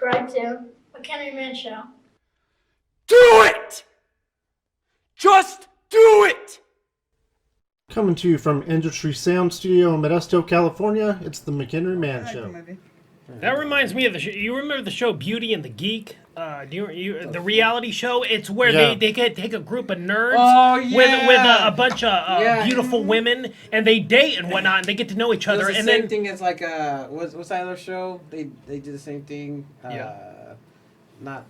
subscribe to Mchenry Man Show. Do it! Just do it! Coming to you from Industry Sound Studio in Modesto, California, it's the Mchenry Man Show. That reminds me of the show. You remember the show Beauty and the Geek? The reality show? It's where Yeah. they take a group of nerds with a bunch of beautiful women, and they date and whatnot, and they get to know each other. It was the and same then thing as like what's that other show? They did the same thing. Not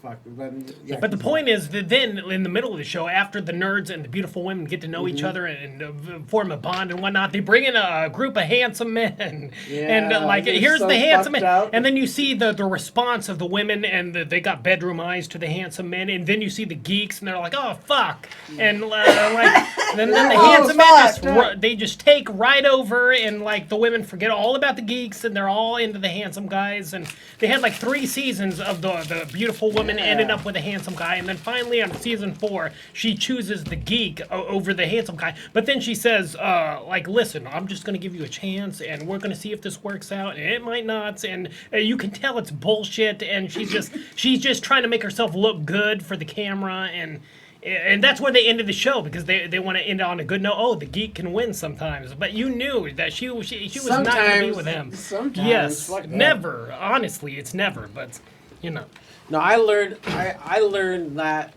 fuck, but yeah. But the point is that then, in the middle of the show, after the nerds and the beautiful women get to know each other and form a bond and whatnot, they bring in a group of handsome men. And like, they're here's so the handsome fucked men. up. And then you see the response of the women, and they got bedroom eyes to the handsome men. And then you see the geeks, and they're like, oh, fuck. And then the handsome men they just take right over, and like the women forget all about the geeks, and they're all into the handsome guys. And they had like 3 seasons of the beautiful woman ended up with a handsome guy, and then finally on season 4 she chooses the geek over the handsome guy. But then she says, like, listen, I'm just gonna give you a chance, and we're gonna see if this works out, and it might not. And you can tell it's bullshit, and she's just trying to make herself look good for the camera, and that's where they ended the show, because they want to end on a good note. Oh, the geek can win sometimes, but you knew that she was not going to be with him. Sometimes, yes, fuck that. never. Honestly, it's never. But you know. No, I learned that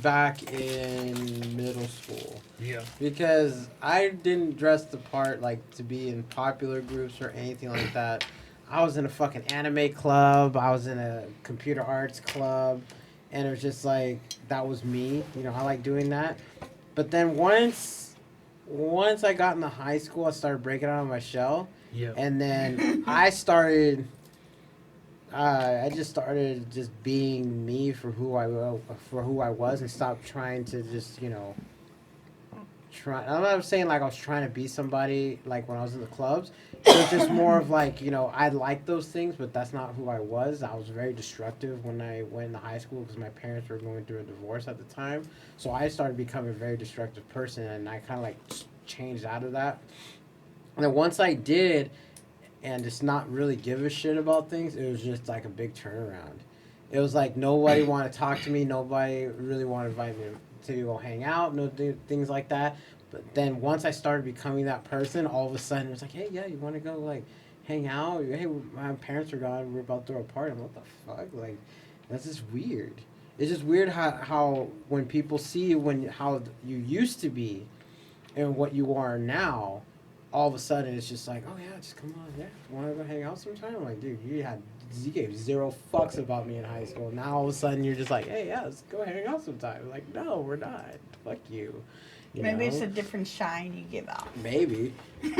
back in middle school. Yeah. Because I didn't dress the part like to be in popular groups or anything like that. I was in a fucking anime club. I was in a computer arts club. And it was just like, that was me. You know, I like doing that. But then once I got into high school, I started breaking out of my shell. Yeah. And then I started... I just started just being me for who I was, and stopped trying to just, you know, I'm not saying like I was trying to be somebody like when I was in the clubs. It was just more of like, you know, I liked those things, but that's not who I was. I was very destructive when I went into high school because my parents were going through a divorce at the time. So I started becoming a very destructive person, and I kind of like changed out of that. And then once I did, and just not really give a shit about things, it was just like a big turnaround. It was like nobody wanted to talk to me, nobody really wanted to invite me to go hang out, things like that. But then once I started becoming that person, all of a sudden it was like, hey, yeah, you want to go like hang out? Hey, my parents are gone, we're about to throw a party. I'm like, what the fuck? Like, that's just weird. It's just weird how when people see how you used to be and what you are now, all of a sudden it's just like, oh yeah, just come on, yeah, want to go hang out sometime? I'm like, dude, you gave 0 fucks about me in high school. Now all of a sudden you're just like, hey, yeah, let's go hang out sometime. Like, no, we're not. Fuck you. Maybe it's a different shine you give out. Maybe,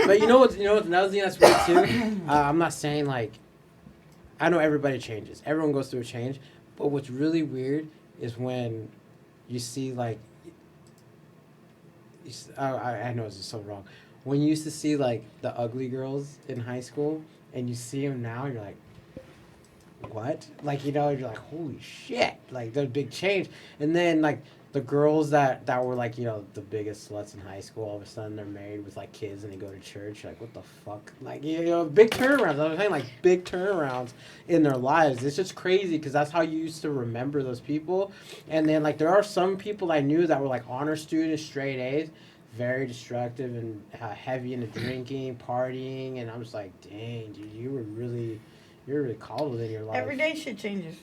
but you know what? Another thing that's weird too. I'm not saying like, I know everybody changes. Everyone goes through a change, but what's really weird is when you see like, I know this is so wrong. When you used to see, like, the ugly girls in high school, and you see them now, you're like, what? Like, you know, you're like, holy shit. Like, there's a big change. And then, like, the girls that were, like, you know, the biggest sluts in high school, all of a sudden they're married with, like, kids, and they go to church. You're like, what the fuck? Like, you know, big turnarounds. I was saying, like, big turnarounds in their lives. It's just crazy, because that's how you used to remember those people. And then, like, there are some people I knew that were, like, honor students, straight A's, very destructive and heavy into drinking, partying, and I'm just like, dang, dude, you're really coddled in your life. Every day shit changes.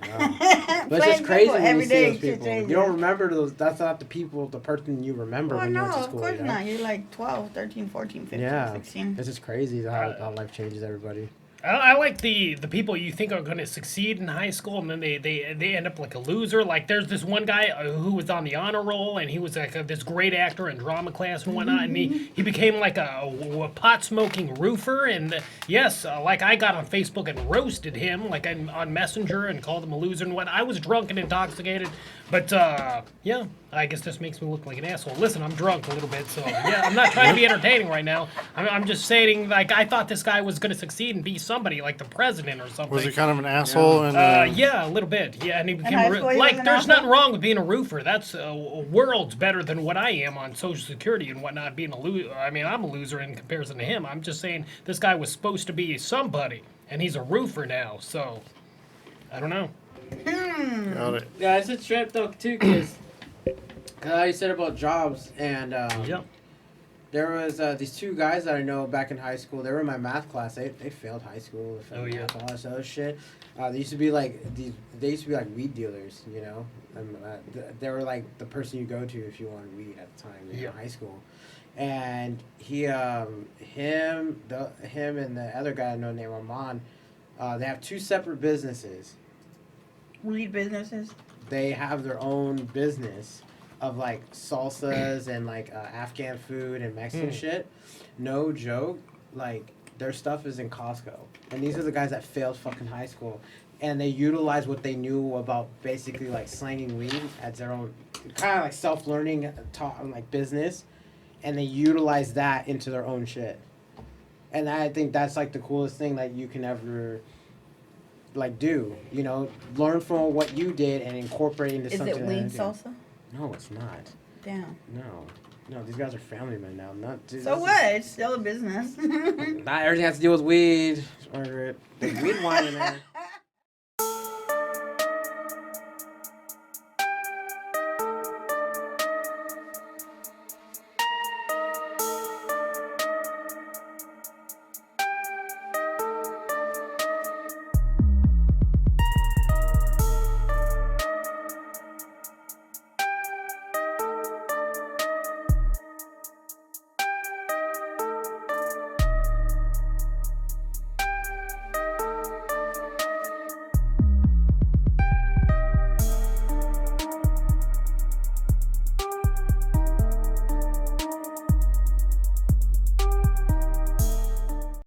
Yeah. But it's just crazy when every you see day those shit people. changes. You don't remember those. That's not the person you remember Well, when you no, went to of school. course You know? not. You're like 12, 13, 14, 15, Yeah, 16. it's just crazy how life changes everybody. I like the people you think are going to succeed in high school, and then they end up like a loser. Like, there's this one guy who was on the honor roll, and he was like this great actor in drama class and whatnot, and he became like a pot-smoking roofer. And yes, like, I got on Facebook and roasted him, like, on Messenger, and called him a loser and what. I was drunk and intoxicated, but yeah, I guess this makes me look like an asshole. Listen, I'm drunk a little bit, so yeah, I'm not trying to be entertaining right now. I'm just saying, like, I thought this guy was going to succeed and be somebody like the president or something. Was he kind of an asshole? Yeah, a little bit. Yeah, and he became high school, he was like, an there's asshole? nothing wrong with being a roofer. That's worlds better than what I am on Social Security and whatnot. Being a loser, I mean, I'm a loser in comparison to him. I'm just saying this guy was supposed to be somebody, and he's a roofer now. So I don't know. Got it. Yeah, it's a trip though too, because you said about jobs, and Yep. there was these two guys that I know back in high school. They were in my math class. They failed high school. They failed Oh, yeah. math, all this other shit. They used to be like They used to be like weed dealers, you know. They were like the person you go to if you wanted weed at the time in Yeah. high school. And him and the other guy I know named Armand, they have two separate businesses. Weed businesses. They have their own business of like salsas and like Afghan food and Mexican shit. No joke, like their stuff is in Costco, and these are the guys that failed fucking high school, and they utilize what they knew about basically like slanging weed as their own kind of like self-learning like business, and they utilize that into their own shit. And I think that's like the coolest thing that you can ever like do, you know, learn from what you did and incorporate into Is something. it that weed I do. salsa? No, it's not. Damn. No, these guys are family men now. Not dude, So this what? It's still a business. Not everything has to deal with weed. Margaret. There's weed wine in there.